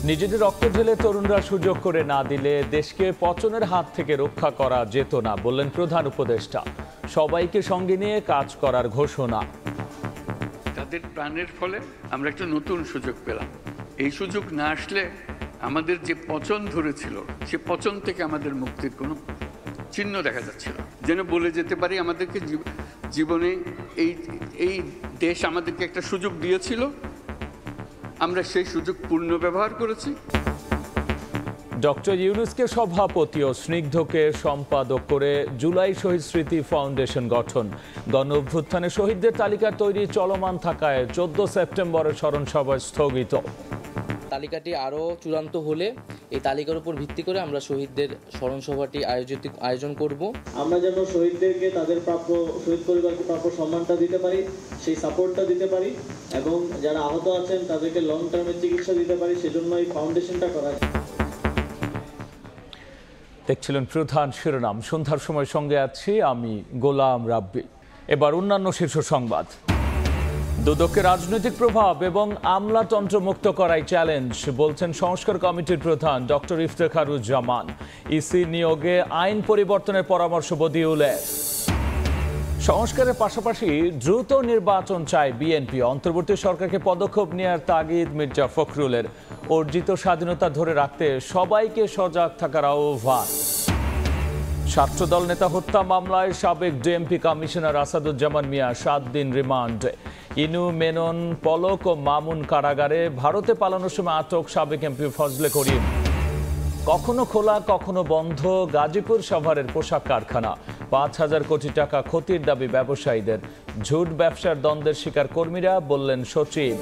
নিজেদের রক্ত ঢেলে তরুণরা সুযোগ করে না দিলে দেশকে পতনের হাত থেকে রক্ষা করা যেত না বললেন প্রধান উপদেষ্টা। সবাইকে সঙ্গে নিয়ে কাজ করার ঘোষণা। তাদের প্রাণের ফলে আমরা একটা নতুন সুযোগ পেলাম। এই সুযোগ না আসলে আমাদের যে পচন ধরেছিল সে পচন থেকে আমাদের মুক্তির কোনো চিহ্ন দেখা যাচ্ছিল। যেন বলে যেতে পারি আমাদেরকে জীবনে এই দেশ আমাদেরকে একটা সুযোগ দিয়েছিল, আমরা সেই সুযোগ পূর্ণ ব্যবহার করেছি। ডক্টর ইউনূসকে সভাপতি ও স্নিগ্ধকে সম্পাদক করে জুলাই শহীদ স্মৃতি ফাউন্ডেশন গঠন। গণ অভ্যুত্থানে শহীদদের তালিকা তৈরি চলমান থাকায় 14 সেপ্টেম্বরের স্মরণ সভা স্থগিত। তালিকাটি আরও চূড়ান্ত হলে এই তালিকার উপর ভিত্তি করে আমরা শহীদদের স্মরণ সভাটি আয়োজন করব। আমরা যেন শহীদদেরকে তাদের প্রাপ্য, শহীদ পরিবারকে প্রাপ্য সম্মানটা দিতে পারি, সেই সাপোর্টটা দিতে পারি, এবং যারা আহত আছেন তাদেরকে লং টার্মের চিকিৎসা দিতে পারি, সেজন্য এই ফাউন্ডেশনটা করা। দেখছিলেন প্রধান শিরোনাম। সন্ধ্যার সময় সঙ্গে আছি আমি গোলাম রাব্বি। এবার অন্যান্য শীর্ষ সংবাদ। দুদককে রাজনৈতিক প্রভাব এবং আমলাতন্ত্র মুক্ত করাই চ্যালেঞ্জ বলছেন সংস্কার কমিটির প্রধান ডক্টর ইফতেখারুজ্জামান। ইসি নিয়োগে আইন পরিবর্তনের পরামর্শ বদিউলের। সংস্কারের পাশাপাশি দ্রুত নির্বাচন চায় বিএনপি। অন্তর্বর্তী সরকারকে পদক্ষেপ নেওয়ার তাগিদ মির্জা ফখরুলের। অর্জিত স্বাধীনতা ধরে রাখতে সবাইকে সজাগ থাকার আহ্বান। ছাত্রদল নেতা হত্যা মামলায় সাবেক ডিএমপি কমিশনার আসাদুজ্জামান মিয়া 7 দিন রিমান্ডে। ইনু, মেনন, পলক ও মামুন কারাগারে। ভারতে পালানোর সময় আটক সাবেক এমপি ফজলে করিম। কখনো খোলা কখনো বন্ধ গাজীপুর সাভারের পোশাক কারখানা। 5,000 কোটি টাকা ক্ষতির দাবি ব্যবসায়ীদের। ঝুট ব্যবসার দ্বন্দ্বের শিকার কর্মীরা বললেন সচিব।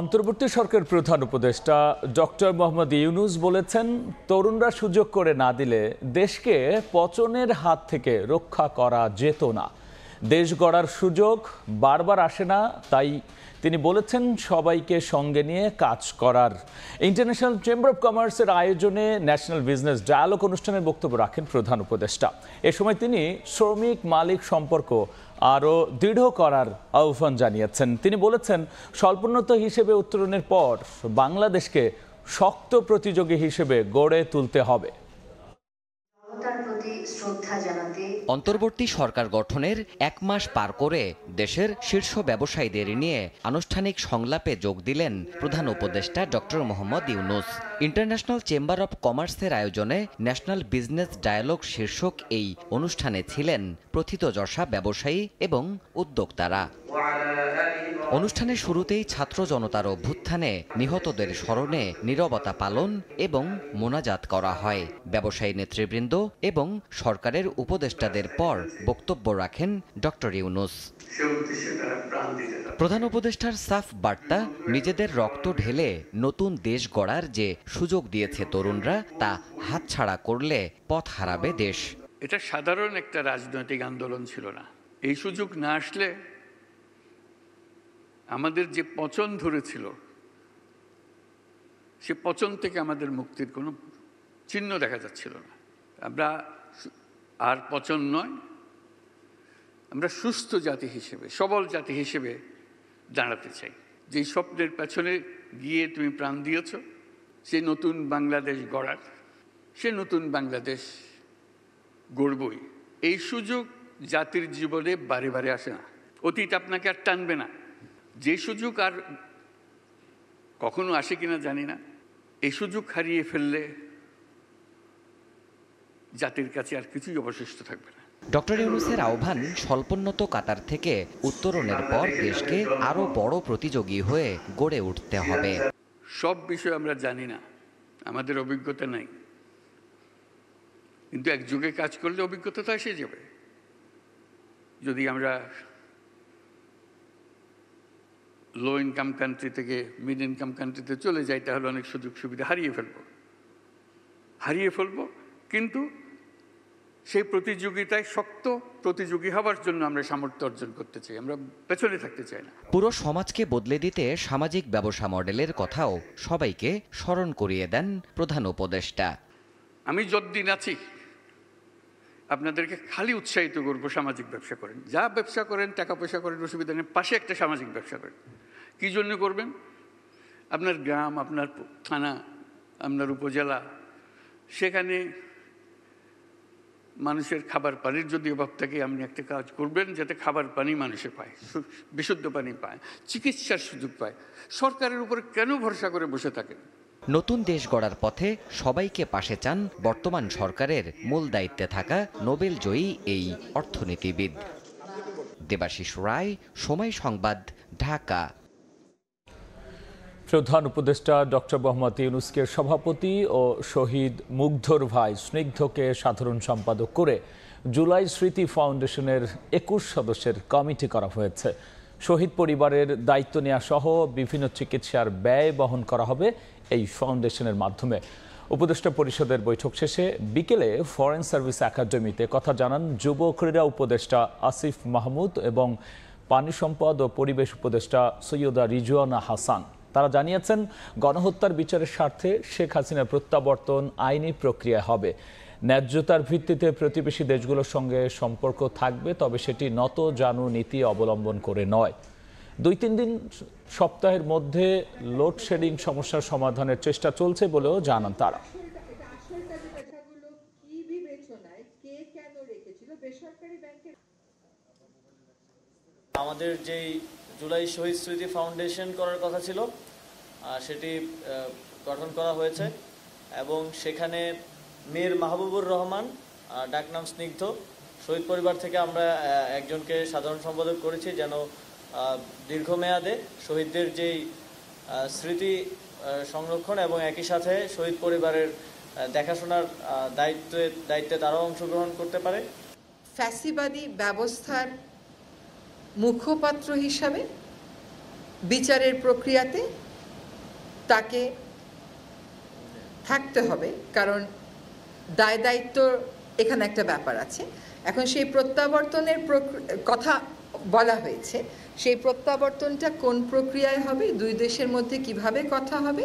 অন্তর্বর্তী সরকার প্রধান উপদেষ্টা ডক্টর মোহাম্মদ ইউনূস বলেছেন, তরুণরা সুযোগ করে না দিলে দেশকে পতনের হাত থেকে রক্ষা করা যেত না। দেশ গড়ার সুযোগ বারবার আসে না, তাই তিনি বলেছেন সবাইকে সঙ্গে নিয়ে কাজ করার। ইন্টারন্যাশনাল চেম্বার অব কমার্সের আয়োজনে ন্যাশনাল বিজনেস ডায়ালগ অনুষ্ঠানে বক্তব্য রাখেন প্রধান উপদেষ্টা। এ সময় তিনি শ্রমিক মালিক সম্পর্ক আরও দৃঢ় করার আহ্বান জানিয়েছেন। তিনি বলেছেন, স্বল্পোন্নত হিসেবে উত্তরণের পর বাংলাদেশকে শক্ত প্রতিযোগী হিসেবে গড়ে তুলতে হবে। অন্তর্বর্তী সরকার গঠনের 1 মাস পার করে দেশের শীর্ষ ব্যবসায়ীদের নিয়ে আনুষ্ঠানিক সংলাপে যোগ দিলেন প্রধান উপদেষ্টা doctor Mohammad Yunus. International chamber of কমার্সের আয়োজনে ন্যাশনাল বিজনেস ডায়ালগ শীর্ষক এই অনুষ্ঠানে ছিলেন প্রথিতযশা ব্যবসায়ী এবং উদ্যোক্তারা। অনুষ্ঠানের শুরুতেই ছাত্র জনতার অভ্যুত্থানে নিহতদের স্মরণে নীরবতা পালন এবং মোনাজাত করা হয়। ব্যবসায়ী নেতৃবৃন্দ এবং সরকারের উপদেষ্টাদের পর বক্তব্য রাখেন ডক্টর ইউনূস। প্রধান উপদেষ্টার সাফ বার্তা, নিজেদের রক্ত ঢেলে নতুন দেশ গড়ার যে সুযোগ দিয়েছে তরুণরা, তা হাতছাড়া করলে পথ হারাবে দেশ। এটা সাধারণ একটা রাজনৈতিক আন্দোলন ছিল না। এই সুযোগ না আসলে আমাদের যে পচন ধরেছিল সে পচন থেকে আমাদের মুক্তির কোনো চিহ্ন দেখা যাচ্ছিল না। আমরা আর পচন নয়, আমরা সুস্থ জাতি হিসেবে, সবল জাতি হিসেবে দাঁড়াতে চাই। যেই স্বপ্নের পেছনে গিয়ে তুমি প্রাণ দিয়েছ, সে নতুন বাংলাদেশ গড়ার, সে নতুন বাংলাদেশ গড়বই। এই সুযোগ জাতির জীবনে বারে বারে আসে না। অতীত আপনাকে আর টানবে না। যে সুযোগ আর কখনো আসে কিনা জানি না, এই সুযোগ হারিয়ে ফেললে জাতির কাছে আর কিছুই অবশিষ্ট থাকবে না। ডক্টর ইউনূসের আহ্বান, স্বল্পোন্নত কাতার থেকে উত্তরণের পর দেশকে আরো বড় প্রতিযোগী হয়ে গড়ে উঠতে হবে। সব বিষয় আমরা জানি না, আমাদের অভিজ্ঞতা নাই, কিন্তু এক যুগে কাজ করলে অভিজ্ঞতা তো এসে যাবে। যদি আমরা লো ইনকাম কান্ট্রি থেকে মিড ইনকাম কান্ট্রিতে চলে যাই, তাহলে অনেক সুযোগ সুবিধা হারিয়ে ফেলবো। কিন্তু সেই প্রতিযোগিতায় শক্ত প্রতিযোগী হবার জন্য আমরা সামর্থ্য অর্জন করতে চাই, আমরা পেছনে থাকতে চাই না। পুরো সমাজকে বদলে দিতে সামাজিক ব্যবসা মডেলের কথাও সবাইকে স্মরণ করিয়ে দেন প্রধান উপদেষ্টা। আমি যতদিন আছি আপনাদেরকে খালি উৎসাহিত করব, সামাজিক ব্যবসা করেন, যা ব্যবসা করেন, টাকা পয়সা করেন, অসুবিধা নেই, পাশে একটা সামাজিক ব্যবসা করেন। কী জন্য করবেন? আপনার গ্রাম, আপনার থানা, আপনার উপজেলা, সেখানে মানুষের খাবার পানির যদি অভাব থাকে, আপনি একটা কাজ করবেন যাতে খাবার পানি মানুষে পায়, বিশুদ্ধ পানি পায়, চিকিৎসার সুযোগ পায়। সরকারের উপরে কেন ভরসা করে বসে থাকেন? নতুন দেশ গড়ার পথে সবাইকে পাশে চান বর্তমান সরকারের মূল দায়িত্বে থাকা নোবেল জয়ী এই অর্থনীতিবিদ। দেবাশিস রায়, সময় সংবাদ, ঢাকা। প্রধান উপদেষ্টা ডক্টর মোহাম্মদ ইউনূসকে সভাপতি ও শহীদ মুগ্ধর ভাই স্নিগ্ধকে সাধারণ সম্পাদক করে জুলাই স্মৃতি ফাউন্ডেশনের 21 সদস্যের কমিটি করা হয়েছে। শহীদ পরিবারের দায়িত্ব নেওয়া সহ বিভিন্ন চিকিৎসার ব্যয় বহন করা হবে এই ফাউন্ডেশনের মাধ্যমে। উপদেষ্টা পরিষদের বৈঠক শেষে বিকেলে ফরেন সার্ভিস একাডেমিতে কথা জানান যুব ক্রীড়া উপদেষ্টা আসিফ মাহমুদ এবং পানি সম্পদ ও পরিবেশ উপদেষ্টা সৈয়দা রিজওয়ানা হাসান। তারা জানিয়েছেন, গণহত্যার বিচারের স্বার্থে শেখ হাসিনার প্রত্যাবর্তন আইনি প্রক্রিয়া হবে। ন্যায্যতার ভিত্তিতে প্রতিবেশী দেশগুলোর সঙ্গে সম্পর্ক থাকবে, তবে সেটি নত জানু নীতি অবলম্বন করে নয়। 2-3 সপ্তাহের মধ্যে লোডশেডিং সমস্যার সমাধানের চেষ্টা চলছে বলেও জানান তারা। আমাদের যেই জুলাই শহীদ স্মৃতি ফাউন্ডেশন করার কথা ছিল সেটি গঠন করা হয়েছে এবং সেখানে মীর মাহবুবুর রহমান, ডাকনাম স্নিগ্ধ, শহীদ পরিবার থেকে আমরা একজনকে সাধারণ সম্পাদক করেছি, যেন দীর্ঘমেয়াদে শহীদদের যেই স্মৃতি সংরক্ষণ এবং একই সাথে শহীদ পরিবারের দেখাশোনার দায়িত্বে তারাও অংশগ্রহণ করতে পারে। ফ্যাসিবাদী ব্যবস্থার মুখপাত্র হিসাবে বিচারের প্রক্রিয়াতে তাকে থাকতে হবে, কারণ দায় দায়িত্ব এখানে একটা ব্যাপার আছে। এখন সেই প্রত্যাবর্তনের কথা বলা হয়েছে, সেই প্রত্যাবর্তনটা কোন প্রক্রিয়ায় হবে, দুই দেশের মধ্যে কিভাবে কথা হবে,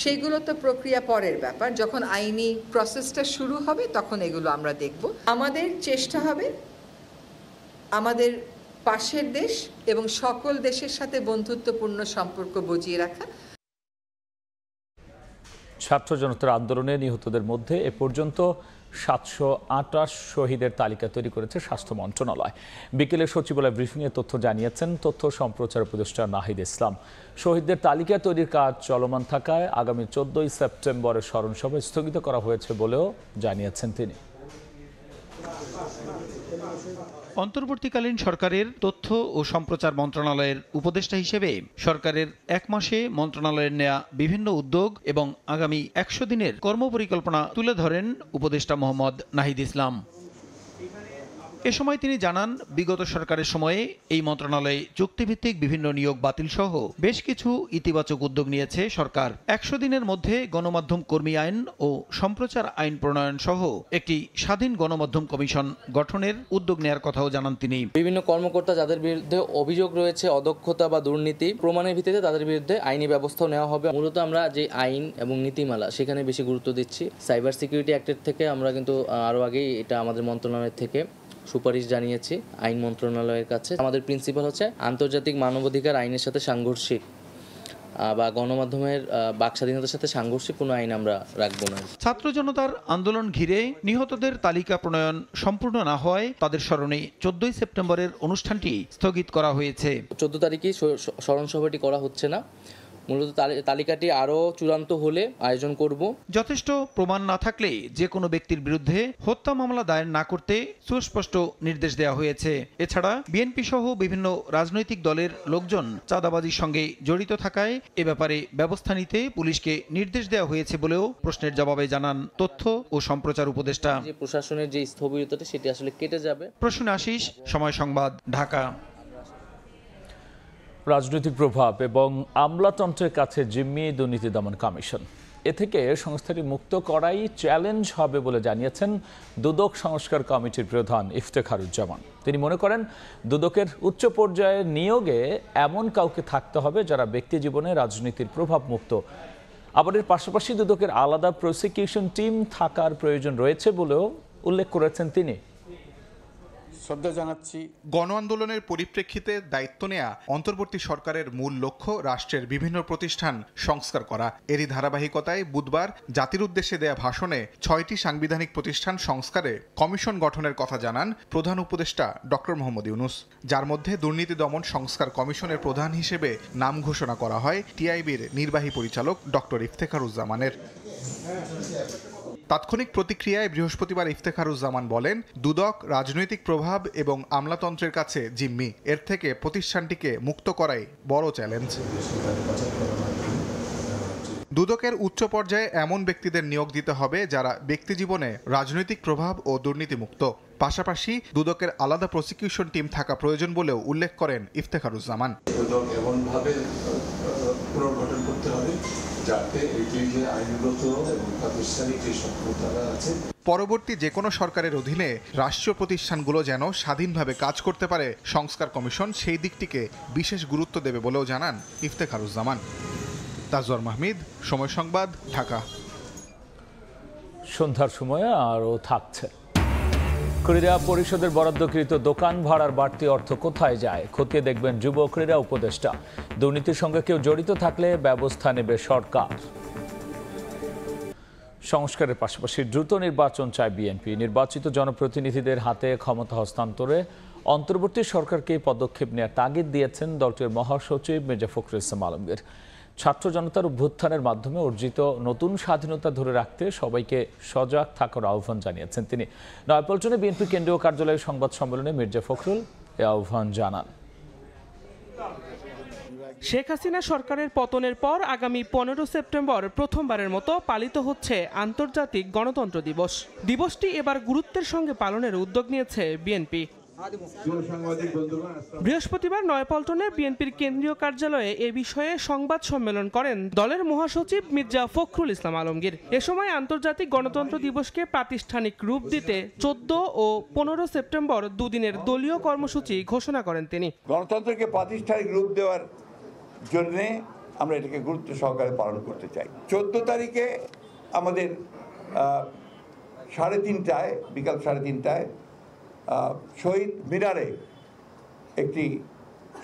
সেইগুলো তো প্রক্রিয়া পরের ব্যাপার। যখন আইনি প্রসেসটা শুরু হবে তখন এগুলো আমরা দেখব। আমাদের চেষ্টা হবে আমাদের পাশের দেশ এবং সকল দেশের সাথে বন্ধুত্বপূর্ণ সম্পর্ক বজিয়ে রাখা। ছাত্র জনতার আন্দোলনে নিহতদের মধ্যে এ পর্যন্ত 728 শহীদের তালিকা তৈরি করেছে স্বাস্থ্য মন্ত্রণালয়। বিকেলে সচিবালয় ব্রিফিংয়ে তথ্য জানিয়েছেন তথ্য সম্প্রচার উপদেষ্টা নাহিদ ইসলাম। শহীদদের তালিকা তৈরির কাজ চলমান থাকায় আগামী 14 সেপ্টেম্বরের স্মরণসভা স্থগিত করা হয়েছে বলেও জানিয়েছেন তিনি। অন্তর্বর্তীকালীন সরকারের তথ্য ও সম্প্রচার মন্ত্রণালয়ের উপদেষ্টা হিসেবে সরকারের 1 মাসে মন্ত্রণালয়ের নেয়া বিভিন্ন উদ্যোগ এবং আগামী 100 দিনের কর্মপরিকল্পনা তুলে ধরেন উপদেষ্টা মোহাম্মদ নাহিদ ইসলাম। এ সময় তিনি জানান, বিগত সরকারের সময়ে এই মন্ত্রণালয়ে চুক্তিভিত্তিক বিভিন্ন নিয়োগ বাতিল সহ বেশ কিছু ইতিবাচক উদ্যোগ নিয়েছে সরকার। 100 দিনের মধ্যে গণমাধ্যম কর্মী আইন ও সম্প্রচার আইন প্রণয়ন সহ একটি স্বাধীন গণমাধ্যম কমিশন গঠনের উদ্যোগ নেওয়ার কথাও জানান তিনি। বিভিন্ন কর্মকর্তা যাদের বিরুদ্ধে অভিযোগ রয়েছে অদক্ষতা বা দুর্নীতি, প্রমাণের ভিত্তিতে তাদের বিরুদ্ধে আইনি ব্যবস্থাও নেওয়া হবে। মূলত আমরা যে আইন এবং নীতিমালা সেখানে বেশি গুরুত্ব দিচ্ছি। সাইবার সিকিউরিটি অ্যাক্টের থেকে আমরা কিন্তু আরও আগেই এটা আমাদের মন্ত্রণালয় থেকে সুপারিশ জানিয়েছি আইন মন্ত্রণালয়ের কাছে। আমাদের প্রিন্সিপাল হচ্ছে আন্তর্জাতিক মানবাধিকার আইনের সাথে সাংঘর্ষিক বা গণমাধ্যমের বাক স্বাধীনতার সাথে সাংঘর্ষিক কোনো আইন আমরা রাখবো না। ছাত্র জনতার আন্দোলন ঘিরে নিহতদের তালিকা প্রণয়ন সম্পূর্ণ না হওয়ায় তাদের স্মরণে 14 সেপ্টেম্বরের অনুষ্ঠানটি স্থগিত করা হয়েছে। 14 তারিখেই স্মরণসভাটি করা হচ্ছে না, মূলত তালিকাটি আরও চূড়ান্ত হলে আয়োজন করব। যথেষ্ট প্রমাণ না থাকলে যে কোনো ব্যক্তির বিরুদ্ধে হত্যা মামলা দায়ের না করতে সুস্পষ্ট নির্দেশ দেওয়া হয়েছে। এছাড়া বিএনপি সহ বিভিন্ন রাজনৈতিক দলের লোকজন চাঁদাবাজির সঙ্গে জড়িত থাকায় এ ব্যাপারে ব্যবস্থা নিতে পুলিশকে নির্দেশ দেওয়া হয়েছে বলেও প্রশ্নের জবাবে জানান তথ্য ও সম্প্রচার উপদেষ্টা। যে প্রশাসনের যে স্থবিরতাটি সেটি আসলে কেটে যাবে। প্রসূন আশিস, সময় সংবাদ, ঢাকা। রাজনৈতিক প্রভাব এবং আমলাতন্ত্রের কাছে জিম্মি দুর্নীতি দমন কমিশন, এ থেকে সংস্থাটি মুক্ত করাই চ্যালেঞ্জ হবে বলে জানিয়েছেন দুদক সংস্কার কমিটির প্রধান ইফতেখারুজ্জামান। তিনি মনে করেন দুদকের উচ্চ পর্যায়ের নিয়োগে এমন কাউকে থাকতে হবে যারা ব্যক্তি জীবনে রাজনীতির প্রভাব মুক্ত। আবার এর পাশাপাশি দুদকের আলাদা প্রসিকিউশন টিম থাকার প্রয়োজন রয়েছে বলেও উল্লেখ করেছেন তিনি। শ্রদ্ধা জানাচ্ছি। গণ আন্দোলনের পরিপ্রেক্ষিতে দায়িত্ব নেয়া অন্তর্বর্তী সরকারের মূল লক্ষ্য রাষ্ট্রের বিভিন্ন প্রতিষ্ঠান সংস্কার করা। এরই ধারাবাহিকতায় বুধবার জাতির উদ্দেশ্যে দেয়া ভাষণে 6টি সাংবিধানিক প্রতিষ্ঠান সংস্কারে কমিশন গঠনের কথা জানান প্রধান উপদেষ্টা ডক্টর মোহাম্মদ ইউনূস, যার মধ্যে দুর্নীতি দমন সংস্কার কমিশনের প্রধান হিসেবে নাম ঘোষণা করা হয় টিআইবির নির্বাহী পরিচালক ডক্টর ইফতেখারুজ্জামানের। তাৎক্ষণিক প্রতিক্রিয়ায় বৃহস্পতিবার ইফতেখারুজ্জামান বলেন, দুদক রাজনৈতিক প্রভাব এবং আমলাতন্ত্রের কাছে জিম্মি, এর থেকে প্রতিষ্ঠানটিকে মুক্ত করাই বড় চ্যালেঞ্জ। দুদকের উচ্চ পর্যায়ে এমন ব্যক্তিদের নিয়োগ দিতে হবে যারা ব্যক্তিজীবনে রাজনৈতিক প্রভাব ও দুর্নীতিমুক্ত। পাশাপাশি দুদকের আলাদা প্রসিকিউশন টিম থাকা প্রয়োজন বলেও উল্লেখ করেন ইফতেখারুজ্জামান। দুদক এমনভাবে পুনর্গঠন করতে হবে যাতে এটি যে আইনগত এবং প্রাতিষ্ঠানিক যে সক্ষমতাটা আছে, পরবর্তী যে কোনো সরকারের অধীনে রাষ্ট্রীয় প্রতিষ্ঠানগুলো যেন স্বাধীনভাবে কাজ করতে পারে সংস্কার কমিশন সেই দিকটিকে বিশেষ গুরুত্ব দেবে বলেও জানান ইফতেখারুজ্জামান। তাজওয়ার মাহমিদ, সময় সংবাদ, ঢাকা। সন্ধ্যার সময় আরও থাকছে। ক্রীড়া পরিষদের বরাদ্দকৃত দোকান ভাড়ার বাড়তি অর্থ কোথায় যায় খতিয়ে দেখবেন যুব ক্রীড়া উপদেষ্টা। দুর্নীতির সঙ্গে কেউ জড়িত থাকলে ব্যবস্থা নেবে সরকার। সংস্কারের পাশাপাশি দ্রুত নির্বাচন চায় বিএনপি। নির্বাচিত জনপ্রতিনিধিদের হাতে ক্ষমতা হস্তান্তরে অন্তর্বর্তী সরকারকে পদক্ষেপ নেওয়ার তাগিদ দিয়েছেন দলটির মহাসচিব মির্জা ফখরুল ইসলাম আলমগীর। ছাত্র জনতার অভ্যুত্থানের মাধ্যমে অর্জিত নতুন স্বাধীনতা ধরে রাখতে সবাইকে সজাগ থাকার আহ্বান জানিয়েছেন তিনি। নয়াপল্টনে বিএনপি কেন্দ্রীয় কার্যালয়ের সংবাদ সম্মেলনে মির্জা ফখরুল এ আহ্বান জানান। শেখ হাসিনা সরকারের পতনের পর আগামী 15 সেপ্টেম্বর প্রথমবারের মতো পালিত হচ্ছে আন্তর্জাতিক গণতন্ত্র দিবস। দিবসটি এবার গুরুত্বের সঙ্গে পালনের উদ্যোগ নিয়েছে বিএনপি। বৃহস্পতিবার নয়াপল্টনে বিএনপির কেন্দ্রীয় কার্যালয়ে এ বিষয়ে সংবাদ সম্মেলন করেন দলের মহাসচিব মির্জা ফখরুল ইসলাম আলমগীর। এ সময় আন্তর্জাতিক গণতন্ত্র দিবসকে প্রাতিষ্ঠানিক রূপ দিতে 14 ও 15 সেপ্টেম্বর দুদিনের দলীয় কর্মসূচি ঘোষণা করেন তিনি। গণতন্ত্রকে প্রাতিষ্ঠানিক রূপ দেওয়ার জন্য আমরা এটাকে গুরুত্ব সহকারে পালন করতে চাই। 14 তারিখে আমাদের 3:30টায় বিকাল 3:30টায় শহীদ মিনারে একটি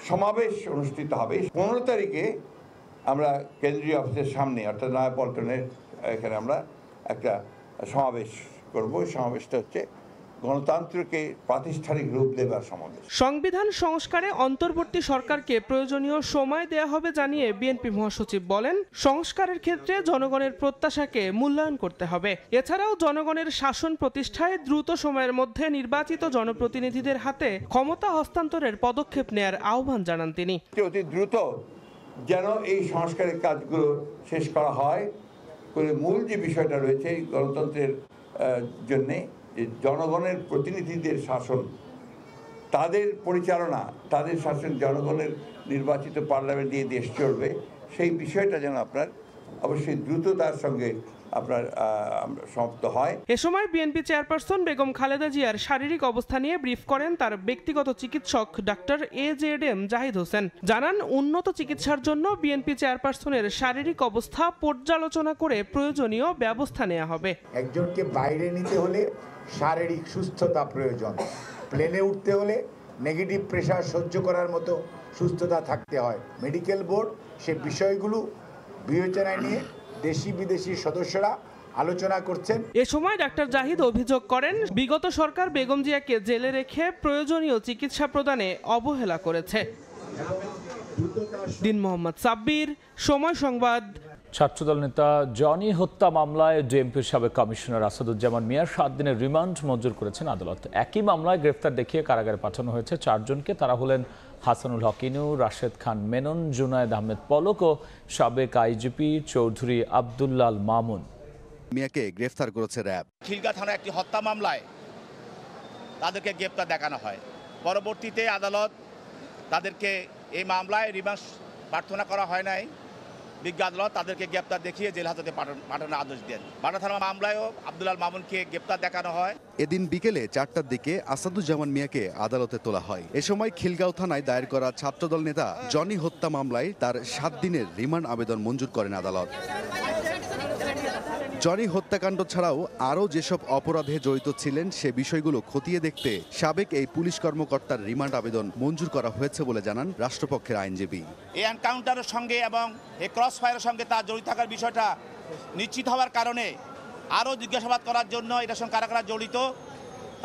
সমাবেশ অনুষ্ঠিত হবে। 15 তারিখে আমরা কেন্দ্রীয় অফিসের সামনে অর্থাৎ নয়াপল্টনের এখানে আমরা একটা সমাবেশ করব। সমাবেশটা হচ্ছে গণতন্ত্রকে প্রাতিষ্ঠানিক রূপ দেওয়ার সমাবেশ। সংবিধান সংস্কারে অন্তর্বর্তী সরকারকে প্রয়োজনীয় সময় দেয়া হবে জানিয়ে বিএনপি মহাসচিব বলেন, সংস্কারের ক্ষেত্রে জনগণের প্রত্যাশাকে মূল্যায়ন করতে হবে। এছাড়াও জনগণের শাসন প্রতিষ্ঠায় দ্রুত সময়ের মধ্যে নির্বাচিত জনপ্রতিনিধিদের হাতে ক্ষমতা হস্তান্তরের পদক্ষেপ নেয়ার আহ্বান জানান তিনি। অতি দ্রুত যেন এই সংস্কারের কাজগুলো শেষ করা হয়। মূল যে বিষয়টা রয়েছে গণতন্ত্রের জন্যে জনগণের প্রতিনিধিদের শাসন, তাদের পরিচালনা, তাদের শাসন, জনগণের নির্বাচিত পার্লামেন্ট দিয়ে দেশ চলবে, সেই বিষয়টা যেন আপনার অবশ্যই দ্রুততার সঙ্গে আপনার সমাপ্ত হয়। এ সময় বিএনপি চেয়ারপারসন বেগম খালেদা জিয়ার শারীরিক অবস্থা নিয়ে ব্রিফ করেন তার ব্যক্তিগত চিকিৎসক ডাক্তার AJM জাহিদ হোসেন। জানান, উন্নত চিকিৎসার জন্য বিএনপি চেয়ারপারসনের শারীরিক অবস্থা পর্যালোচনা করে প্রয়োজনীয় ব্যবস্থা নেওয়া হবে। একজনকে বাইরে নিতে হলে শারীরিক সুস্থতা প্রয়োজন, প্লেনে উঠতে হলে নেগেটিভ প্রেশার সহ্য করার মতো সুস্থতা থাকতে হয়। মেডিকেল বোর্ড সে বিষয়গুলো বিবেচনায় নিয়ে দেশি বিদেশি সদস্যরা আলোচনা করছেন। এ সময় ডাক্তার জাহিদ অভিযোগ করেন, বিগত সরকার বেগম জিয়াকে জেলে রেখে প্রয়োজনীয় চিকিৎসা প্রদানে অবহেলা করেছে। দিন মোহাম্মদ সাব্বির, সময় সংবাদ। ছাত্রদল নেতা জনি হত্যা মামলায় ডিএমপির সাবেক কমিশনার আসাদুজ্জামান মিয়ার 7 দিনের রিমান্ড মঞ্জুর করেছেন আদালত। একই মামলায় গ্রেফতার দেখিয়ে কারাগারে পাঠানো হয়েছে 4 জনকে। তারা হলেন হাসানুল হক ইনু, রাশেদ খান মেনন, জুনায়েদ আহমেদ পলক ও সাবেক আইজিপি চৌধুরী আব্দুল্লাল মামুন। মিয়াকে গ্রেফতার করেছে র্যাব। খিলগা থানা একটি হত্যা মামলায় তাদেরকে গ্রেফতার দেখানো হয়। পরবর্তীতে আদালত তাদেরকে এই মামলায় রিমান্ড প্রার্থনা করা হয় নাই। বিজ্ঞ আদালত তাদেরকে গ্রেপ্তার দেখিয়ে জেল হাজতে পাঠানোর আদেশ দেন। বাটা থানা মামলায়ও আব্দুল্লাল মামুনকে গ্রেপ্তার দেখানো হয়। এদিন বিকেলে 4টার দিকে আসাদুজ্জামান মিয়াকে আদালতে তোলা হয়। এ সময় খিলগাঁও থানায় দায়ের করা ছাত্রদল নেতা জনি হত্যা মামলায় তার 7 দিনের রিমান্ড আবেদন মঞ্জুর করেন আদালত। জনি হত্যাকাণ্ড ছাড়াও আরও যেসব অপরাধে জড়িত ছিলেন সে বিষয়গুলো খতিয়ে দেখতে সাবেক এই পুলিশ কর্মকর্তার রিমান্ড আবেদন মঞ্জুর করা হয়েছে বলে জানান রাষ্ট্রপক্ষের আইনজীবী। এই এনকাউন্টারের সঙ্গে এবং এই ক্রস ফায়ারের সঙ্গে তার জড়িত থাকার বিষয়টা নিশ্চিত হওয়ার কারণে আরও জিজ্ঞাসাবাদ করার জন্য এটার সঙ্গে কারা কারা জড়িত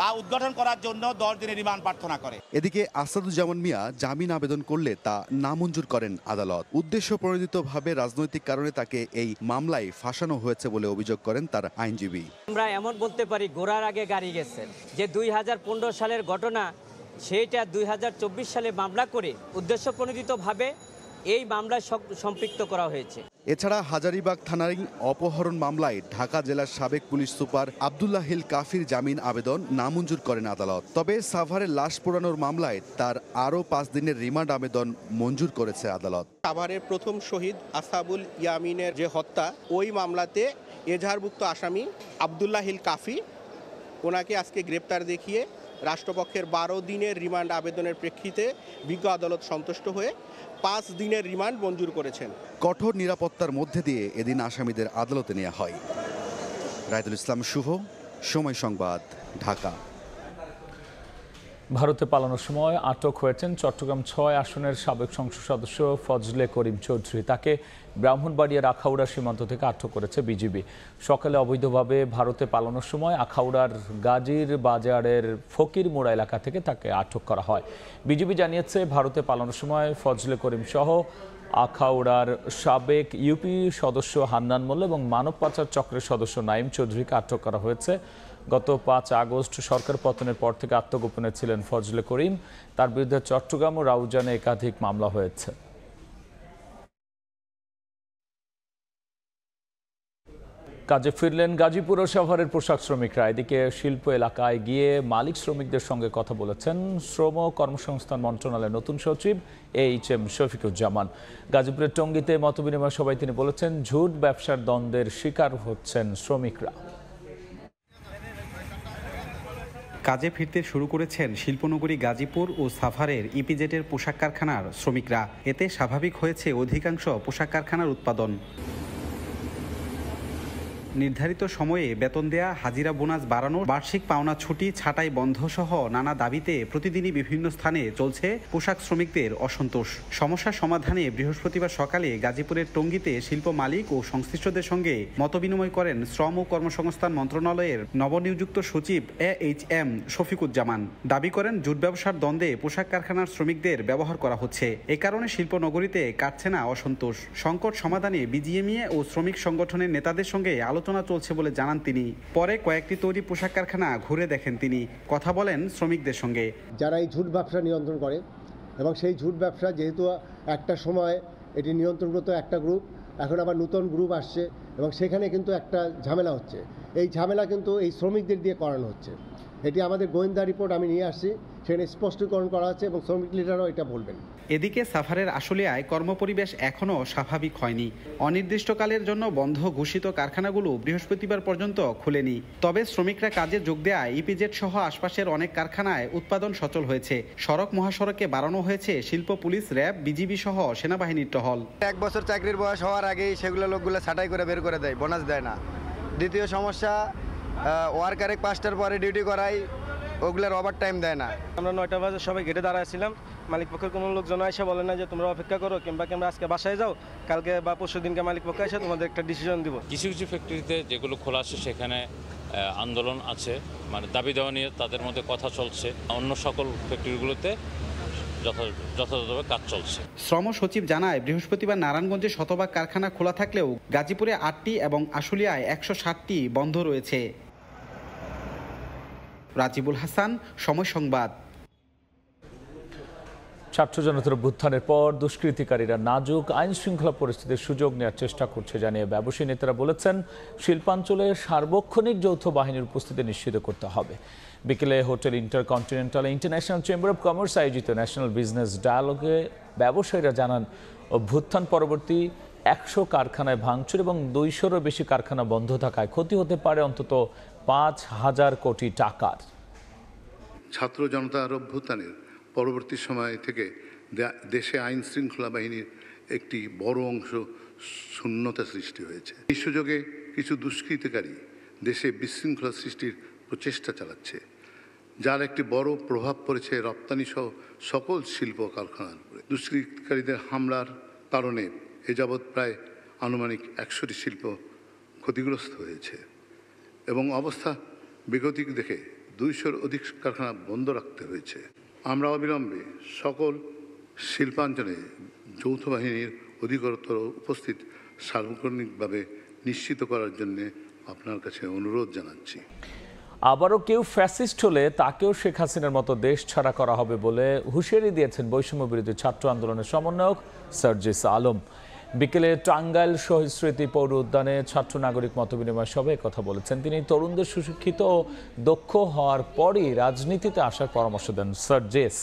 তা উদ্ঘাটন করার জন্য 10 দিনের রিমান্ড প্রার্থনা করে। এদিকে আসাদুজ্জামান মিয়া জামিন আবেদন করলে তা নামঞ্জুর করেন আদালত। উদ্দেশ্য প্রণোদিতভাবে রাজনৈতিক কারণে তাকে এই মামলায় ফাঁসানো হয়েছে বলে অভিযোগ করেন তার আইনজীবী। আমরা এমন বলতে পারি ঘোড়ার আগে গাড়ি গেছে, যে 2015 সালের ঘটনা সেইটা 2024 সালে মামলা করে উদ্দেশ্য প্রণোদিতভাবে এই মামলায় সম্পৃক্ত করা হয়েছে। এছাড়া হাজারীবাগ থানার অপহরণ মামলায় ঢাকা জেলার সাবেক পুলিশ সুপার আব্দুল্লাহ হিল কাফির জামিন আবেদন নামঞ্জুর করেন আদালত। তবে সাভারের লাশ পোড়ানোর মামলায় তার আরও 5 দিনের রিমান্ড আবেদন মঞ্জুর করেছে আদালত। সাভারের প্রথম শহীদ আসাবুল ইয়ামিনের যে হত্যা, ওই মামলাতে এজাহারভুক্ত আসামি আব্দুল্লাহ হিল কাফি, ওনাকে আজকে গ্রেপ্তার দেখিয়ে রাষ্ট্রপক্ষের 12 দিনের রিমান্ড আবেদনের প্রেক্ষিতে বিজ্ঞ আদালত সন্তুষ্ট হয়ে 5 দিনের রিমান্ড মঞ্জুর করেছেন। কঠোর নিরাপত্তার মধ্যে দিয়ে এদিন আসামিদের আদালতে নেওয়া হয়। রায়দুল ইসলাম শুভ, সময় সংবাদ, ঢাকা। ভারতে পালানোর সময় আটক হয়েছেন চট্টগ্রাম 6 আসনের সাবেক সংসদ সদস্য ফজলে করিম চৌধুরী। তাকে ব্রাহ্মণবাড়িয়ার আখাউড়া সীমান্ত থেকে আটক করেছে বিজিবি। সকালে অবৈধভাবে ভারতে পালানোর সময় আখাউড়ার গাজীর বাজারের ফকির মোড়া এলাকা থেকে তাকে আটক করা হয়। বিজিবি জানিয়েছে ভারতে পালানোর সময় ফজলে করিম সহ আখাউড়ার সাবেক ইউপি সদস্য হান্নান মোল্লা এবং মানব পাচার চক্রের সদস্য নাইম চৌধুরীকে আটক করা হয়েছে। গত 5 আগস্ট সরকার পতনের পর থেকে আত্মগোপনে ছিলেন ফজলে করিম। তার বিরুদ্ধে চট্টগ্রাম ও রাউজানে একাধিক মামলা হয়েছে। কাজে ফিরলেন গাজীপুর ও সাভারের পোশাক শ্রমিকরা। এদিকে শিল্প এলাকায় গিয়ে মালিক শ্রমিকদের সঙ্গে কথা বলেছেন শ্রম কর্মসংস্থান মন্ত্রণালয়ের নতুন সচিব HM শফিকুজ্জামান। গাজীপুরের টঙ্গীতে মতবিনিময় সভায় তিনি বলেছেন, ঝুট ব্যবসার দ্বন্দ্বের শিকার হচ্ছেন শ্রমিকরা। কাজে ফিরতে শুরু করেছেন শিল্পনগরী গাজীপুর ও সাভারের ইপিজেডের পোশাক কারখানার শ্রমিকরা। এতে স্বাভাবিক হয়েছে অধিকাংশ পোশাক কারখানার উৎপাদন। নির্ধারিত সময়ে বেতন দেয়া, হাজিরা বোনাস বাড়ানো, বার্ষিক পাওনা ছুটি ছাঁটাই বন্ধ সহ নানা দাবিতে প্রতিদিনই বিভিন্ন স্থানে চলছে পোশাক শ্রমিকদের অসন্তোষ। সমস্যা সমাধানে বৃহস্পতিবার সকালে গাজীপুরের টঙ্গীতে শিল্প মালিক ও সংশ্লিষ্টদের সঙ্গে মতবিনিময় করেন শ্রম ও কর্মসংস্থান মন্ত্রণালয়ের নবনিযুক্ত সচিব HM শফিকুজ্জামান। দাবি করেন, জুট ব্যবসার দ্বন্দ্বে পোশাক কারখানার শ্রমিকদের ব্যবহার করা হচ্ছে। এ কারণে শিল্পনগরীতে কাটছে না অসন্তোষ। সংকট সমাধানে বিজিএমইএ ও শ্রমিক সংগঠনের নেতাদের সঙ্গে আলোচনা চলছে বলে জানান তিনি। পরে কয়েকটি তৈরি পোশাক কারখানা ঘুরে দেখেন তিনি, কথা বলেন শ্রমিকদের সঙ্গে। যারা এই ঝুট ব্যবসা নিয়ন্ত্রণ করে এবং সেই ঝুট ব্যবসা যেহেতু একটা সময় এটি নিয়ন্ত্রণ করতো একটা গ্রুপ, এখন আবার নতুন গ্রুপ আসছে এবং সেখানে কিন্তু একটা ঝামেলা হচ্ছে। এই ঝামেলা কিন্তু এই শ্রমিকদের দিয়ে করানো হচ্ছে। এটি আমাদের গোয়েন্দা রিপোর্ট আমি নিয়ে আসছি, সেখানে স্পষ্টীকরণ করা হচ্ছে এবং শ্রমিক লিডারও এটা বলবেন। এদিকে সাভারের আশুলিয়ায় কর্মপরিবেশ এখনও স্বাভাবিক হয়নি। অনির্দিষ্টকালের জন্য বন্ধ ঘোষিত কারখানাগুলো বৃহস্পতিবার পর্যন্ত খুলেনি। তবে শ্রমিকরা কাজে যোগ দেওয়ায় ইপিজেড সহ আশপাশের অনেক কারখানায় উৎপাদন সচল হয়েছে। সড়ক মহাসড়কে বাড়ানো হয়েছে শিল্প, পুলিশ, র্যাব, বিজিবি সহ সেনাবাহিনীর টহল। 1 বছর চাকরির বয়স হওয়ার আগেই সেগুলো লোকগুলো ছাঁটাই করে বের করে দেয়, বোনাস দেয় না। দ্বিতীয় সমস্যা, ওয়ার্কারে 5টার পরে ডিউটি করাই, ওগুলোর ওভার টাইম দেয় না। আমরা 9টা বাজে সবাই গেটে দাঁড়াইছিলাম, মালিক পক্ষের কোনো লোকজন এসে বলে না যে তোমরা অপেক্ষা করো কিংবা আজকে বাসায় যাও, কালকে বা পরশু দিনকে মালিক পক্ষ এসে তোমাদের একটা ডিসিশন দিব। কিছু কিছু ফ্যাক্টরিতে যেগুলো খোলা আছে সেখানে আন্দোলন আছে, মানে দাবি দেওয়া নিয়ে তাদের মধ্যে কথা চলছে। অন্য সকল ফ্যাক্টরিগুলোতে যথাযথভাবে কাজ চলছে। শ্রম সচিব জানায়, বৃহস্পতিবার নারায়ণগঞ্জে শতভাগ কারখানা খোলা থাকলেও গাজীপুরে 8টি এবং আশুলিয়ায় 160টি বন্ধ রয়েছে। রাজিবুল হাসান, সময় সংবাদ। ছাত্র জনতার অভ্যুত্থানের পর দুষ্কৃতিকারীরা নাজুক আইন শৃঙ্খলা পরিস্থিতির সুযোগ নেওয়ার চেষ্টা করছে জানিয়ে ব্যবসায়ী নেতারা বলেছেন, শিল্পাঞ্চলে সার্বক্ষণিক যৌথ বাহিনীর উপস্থিতি নিশ্চিত করতে হবে। বিকেলে hotel intercontinental international chamber of commerce আয়োজিত ন্যাশনাল বিজনেস ডায়ালগে ব্যবসায়ীরা জানান, অভ্যুত্থান পরবর্তী 100 কারখানায় ভাঙচুর এবং 200-এরও বেশি কারখানা বন্ধ থাকায় ক্ষতি হতে পারে অন্তত 5,000 কোটি টাকার। ছাত্র জনতার অভ্যুত্থানের পরবর্তী সময় থেকে দেশে আইন শৃঙ্খলা বাহিনীর একটি বড় অংশ শূন্যতা সৃষ্টি হয়েছে। এই সুযোগে কিছু দুষ্কৃতকারী দেশে বিশৃঙ্খলা সৃষ্টির প্রচেষ্টা চালাচ্ছে, যার একটি বড় প্রভাব পড়েছে রপ্তানি সহ সকল শিল্প কারখানার উপরে। দুষ্কৃতকারীদের হামলার কারণে এ যাবৎ প্রায় আনুমানিক 100টি শিল্প ক্ষতিগ্রস্ত হয়েছে এবং অবস্থা বেগতিক দেখে 200-র অধিক কারখানা বন্ধ রাখতে হয়েছে। আমরা অবিলম্বে সকল শিল্পাঞ্চলে যৌথ বাহিনীর অধিকতর উপস্থিত সার্বক্ষণিকভাবে নিশ্চিত করার জন্য আপনার কাছে অনুরোধ জানাচ্ছি। আবারও কেউ ফ্যাসিস্ট হলে তাকেও শেখ হাসিনার মতো দেশ ছাড়া করা হবে বলে হুঁশিয়ারি দিয়েছেন বৈষম্য বিরোধী ছাত্র আন্দোলনের সমন্বয়ক সার্জিস আলম। বিকেলে টাঙ্গাইল শহীদ স্মৃতি পৌর উদ্যানে ছাত্র নাগরিক মতবিনিময় সভায় কথা বলেছেন তিনি। তরুণদের সুশিক্ষিত ও দক্ষ হওয়ার পরই রাজনীতিতে আসার পরামর্শ দেন সার্জিস।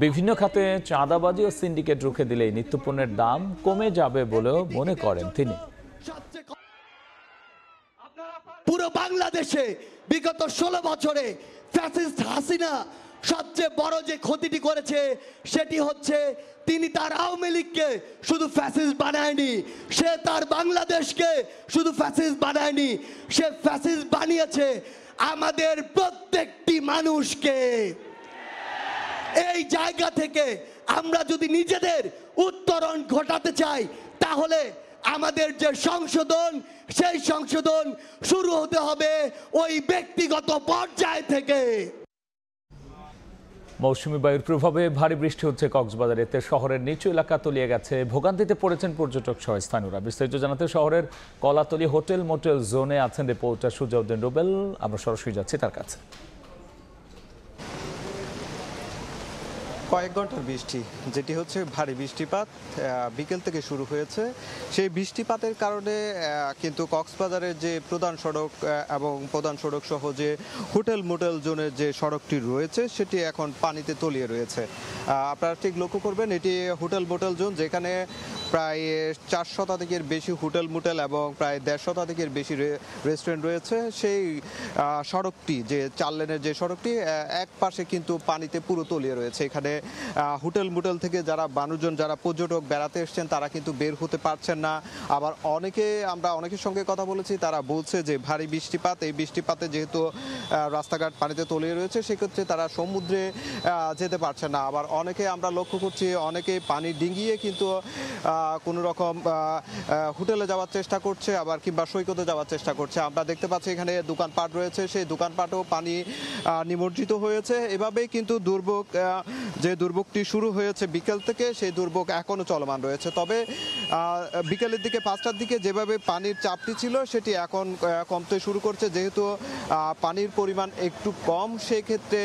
বিভিন্ন খাতে চাঁদাবাজি ও সিন্ডিকেট রুখে দিলেই নিত্যপণ্যের দাম কমে যাবে বলেও মনে করেন তিনি। পুরো বাংলাদেশে বিগত 16 বছরে ফ্যাসিস্ট হাসিনা সবচেয়ে বড় যে ক্ষতিটি করেছে সেটি হচ্ছে তিনি তার আওয়ামী লীগকে শুধু ফ্যাসিস্ট বানায়নি, সে তার বাংলাদেশকে শুধু ফ্যাসিস্ট বানায়নি, সে ফ্যাসিস্ট বানিয়েছে আমাদের প্রত্যেকটি মানুষকে। এই জায়গা থেকে আমরা যদি নিজেদের উত্তরণ ঘটাতে চাই তাহলে আমাদের যে সংশোধন সেই সংশোধন শুরু হতে হবে ওই ব্যক্তিগত পর্যায় থেকে। মৌসুমী বায়ুর প্রভাবে ভারী বৃষ্টি হচ্ছে কক্সবাজারে। এতে শহরের নিচু এলাকা তলিয়ে গেছে, ভোগান্তিতে পড়েছেন পর্যটক সহ স্থানীয়রা। বিস্তারিত জানাতে শহরের কলাতলি হোটেল মোটেল জোনে আছেন রিপোর্টার সুজাউদ্দিন রুবেল। আমরা সরাসরি যাচ্ছি তার কাছে। কয়েক ঘন্টার বৃষ্টি, যেটি হচ্ছে ভারী বৃষ্টিপাত বিকেল থেকে শুরু হয়েছে। সেই বৃষ্টিপাতের কারণে কিন্তু কক্সবাজারের যে প্রধান সড়ক এবং প্রধান সড়ক সহ যে হোটেল মোটেল জোনের যে সড়কটি রয়েছে সেটি এখন পানিতে তলিয়ে রয়েছে। আপনারা ঠিক লক্ষ্য করবেন, এটি হোটেল মোটেল জোন, যেখানে প্রায় 4 শতাধিকের বেশি হোটেল মোটেল এবং প্রায় 1.5 শতাধিকের বেশি রেস্টুরেন্ট রয়েছে। সেই সড়কটি, যে 4 লেনের যে সড়কটি, এক পাশে কিন্তু পানিতে পুরো তলিয়ে রয়েছে। এখানে হোটেল মোটেল থেকে যারা মানুষজন, যারা পর্যটক বেড়াতে এসছেন তারা কিন্তু বের হতে পারছেন না। আবার আমরা অনেকের সঙ্গে কথা বলেছি, তারা বলছে যে ভারী বৃষ্টিপাত, এই বৃষ্টিপাতে যেহেতু রাস্তাঘাট পানিতে তলিয়ে রয়েছে সেক্ষেত্রে তারা সমুদ্রে যেতে পারছে না। আবার অনেকে আমরা লক্ষ্য করছি, অনেকে পানি ডিঙ্গিয়ে কিন্তু কোনো রকম হোটেলে যাওয়ার চেষ্টা করছে, আবার কিংবা সৈকতে যাওয়ার চেষ্টা করছে। আমরা দেখতে পাচ্ছি এখানে দোকানপাট রয়েছে, সেই দোকানপাটও পানি নিমজ্জিত হয়েছে। এভাবেই কিন্তু দুর্ভোগ, যে দুর্ভোগটি শুরু হয়েছে বিকেল থেকে, সেই দুর্ভোগ এখনো চলমান রয়েছে। তবে বিকেলের দিকে 5টার দিকে যেভাবে পানির চাপটি ছিল সেটি এখন কমতে শুরু করছে। যেহেতু পানির পরিমাণ একটু কম, সেই ক্ষেত্রে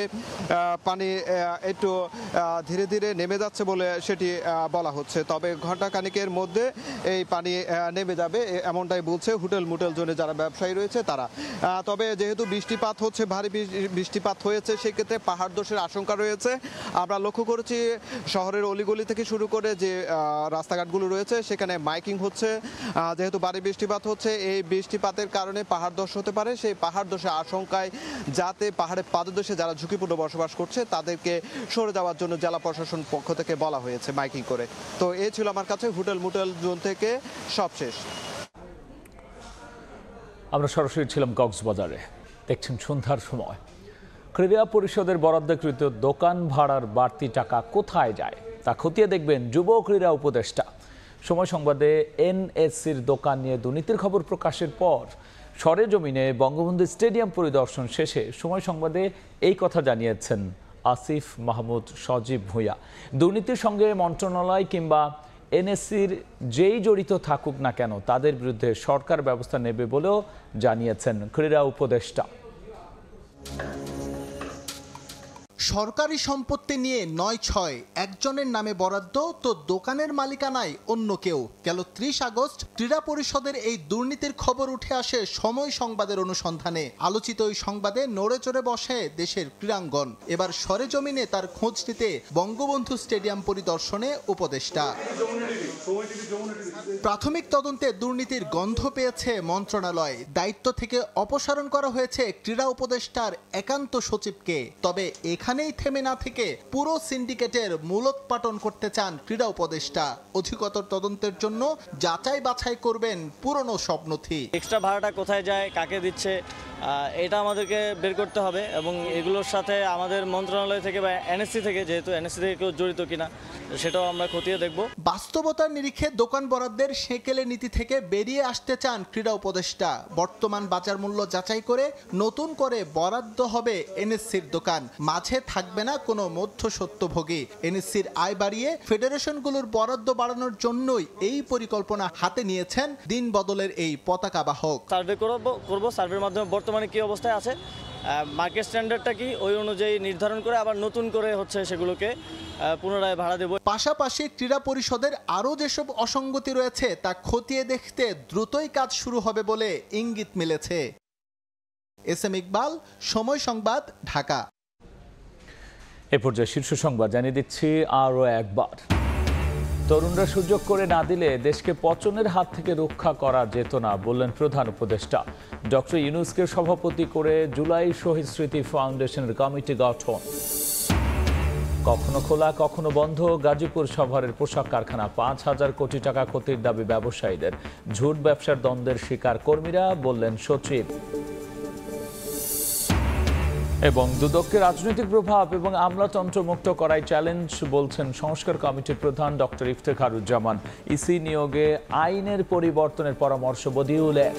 পানি একটু ধীরে ধীরে নেমে যাচ্ছে বলে সেটি বলা হচ্ছে। তবে ঘণ্টাখানেকের মধ্যে এই পানি নেমে যাবে এমনটাই বলছে হোটেল মোটেল জোনে যারা ব্যবসায়ী রয়েছে তারা। তবে যেহেতু বৃষ্টিপাত হচ্ছে, ভারী বৃষ্টিপাত হয়েছে, সেক্ষেত্রে পাহাড় ধসের আশঙ্কা রয়েছে। আমরা লক্ষ্য করেছি শহরের অলিগলি থেকে শুরু করে যে রাস্তাঘাটগুলো রয়েছে সেখানে মাইকিং হচ্ছে। যেহেতু ভারী বৃষ্টিপাত হচ্ছে, এই বৃষ্টিপাতের কারণে পাহাড় ধস হতে পারে। সেই পাহাড় ধসের আশঙ্কায় যাতে পাহাড়ের পাদদেশে যারা ঝুঁকিপূর্ণ বসবাস করছে তাদেরকে সরে যাওয়ার জন্য জেলা প্রশাসন পক্ষ থেকে বলা হয়েছে মাইকিং করে। তো এই ছিল আমার কাছে হোটেল মোটেল জোন থেকে সবশেষ। আমরা সরাসরি ছিলাম কক্সবাজারে। দেখছেন সন্ধ্যার সময়। ক্রীড়া পরিষদের বরাদ্দকৃত দোকান ভাড়ার বাড়তি টাকা কোথায় যায় তা খতিয়ে দেখবেন যুব ক্রীড়া উপদেষ্টা। সময় সংবাদে এনএসসির দোকান নিয়ে দুর্নীতির খবর প্রকাশের পর সরেজমিনে বঙ্গবন্ধু স্টেডিয়াম পরিদর্শন শেষে সময় সংবাদে এই কথা জানিয়েছেন আসিফ মাহমুদ সজীব ভূঁইয়া। দুর্নীতির সঙ্গে মন্ত্রণালয় কিংবা এনএসসির যেই জড়িত থাকুক না কেন তাদের বিরুদ্ধে সরকার ব্যবস্থা নেবে বলেও জানিয়েছেন ক্রীড়া উপদেষ্টা। সরকারি সম্পত্তি নিয়ে ৯/৬ একজনের নামে বরাদ্দ, তো দোকানের মালিকানায় অন্য কেউ। গেল ৩০ আগস্ট ক্রীড়া পরিষদের এই দুর্নীতির খবর উঠে আসে সময় সংবাদের অনুসন্ধানে। আলোচিত ওই সংবাদে নড়ে চড়ে বসে দেশের ক্রীড়াঙ্গন। এবার সরেজমিনে তার খোঁজ নিতে বঙ্গবন্ধু স্টেডিয়াম পরিদর্শনে উপদেষ্টা। প্রাথমিক তদন্তে দুর্নীতির গন্ধ পেয়েছে মন্ত্রণালয়। দায়িত্ব থেকে অপসারণ করা হয়েছে ক্রীড়া উপদেষ্টার একান্ত সচিবকে। তবে এখানেই থেমে না থেকে পুরো সিন্ডিকেটের মূলোৎপাটন করতে চান ক্রীড়া উপদেষ্টা। অধিকতর তদন্তের জন্য যাচাই বাছাই করবেন পুরনো সব নথি। এক্সট্রা ভাড়াটা কোথায় যায়, কাকে দিচ্ছে, এটা আমাদেরকে বের করতে হবে এবং এগুলোর সাথে আমাদের মন্ত্রণালয় থেকে বা এনএসসি থেকে, যেহেতু এনএসসি থেকে কেউ জড়িত কিনা সেটাও আমরা খতিয়ে দেখব। বাস্তবতার নিরিখে দোকান বরাদ্দের সেকেলে নীতি থেকে বেরিয়ে আসতে চান ক্রীড়া উপদেষ্টা। বর্তমান বাজার মূল্য যাচাই করে নতুন করে বরাদ্দ হবে এনএসসির দোকান। মাঝে থাকবে না কোনো মধ্যস্বত্বভোগী। এনএসসির আয় বাড়িয়ে ফেডারেশনগুলোর বরাদ্দ বাড়ানোর জন্যই এই পরিকল্পনা হাতে নিয়েছেন দিন বদলের এই পতাকা বাহক। সার্ভে করব, সার্ভের মাধ্যমে বর্তমানে কি অবস্থায় আছে, মার্কেট স্ট্যান্ডার্ডটা কি, ওই অনুযায়ী নির্ধারণ করে আবার নতুন করে সেগুলোকে পুনরায় ভাড়া দেব। পাশাপাশি ক্রীড়া পরিষদের আরও যেসব অসঙ্গতি রয়েছে তা খতিয়ে দেখতে দ্রুতই কাজ শুরু হবে বলে ইঙ্গিত মিলেছে। এস এম ইকবাল, সময় সংবাদ, ঢাকা। এ পর্যায়ে শীর্ষ সংবাদ জানিয়ে দিচ্ছি আরও একবার। তরুণরা সুযোগ করে না দিলে দেশকে পতনের হাত থেকে রক্ষা করা যেত না বললেন প্রধান উপদেষ্টা। ডক্টর ইউনূসকে সভাপতি করে জুলাই শহীদ স্মৃতি ফাউন্ডেশনের কমিটি গঠন। কখনো খোলা কখনো বন্ধ গাজীপুর শহরের পোশাক কারখানা, 5,000 কোটি টাকা ক্ষতির দাবি ব্যবসায়ীদের। ঝুট ব্যবসার দ্বন্দ্বের শিকার কর্মীরা বললেন সচিব। এবং দুদককে রাজনৈতিক প্রভাব এবং আমলাতন্ত্র মুক্ত করাই চ্যালেঞ্জ বলছেন সংস্কার কমিটির প্রধান ডক্টর ইফতেখারুজ্জামান। ইসি নিয়োগে আইনের পরিবর্তনের পরামর্শ বদিউলের।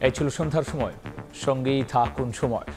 এই ছিল সন্ধ্যার সময়, সঙ্গেই থাকুন সময়।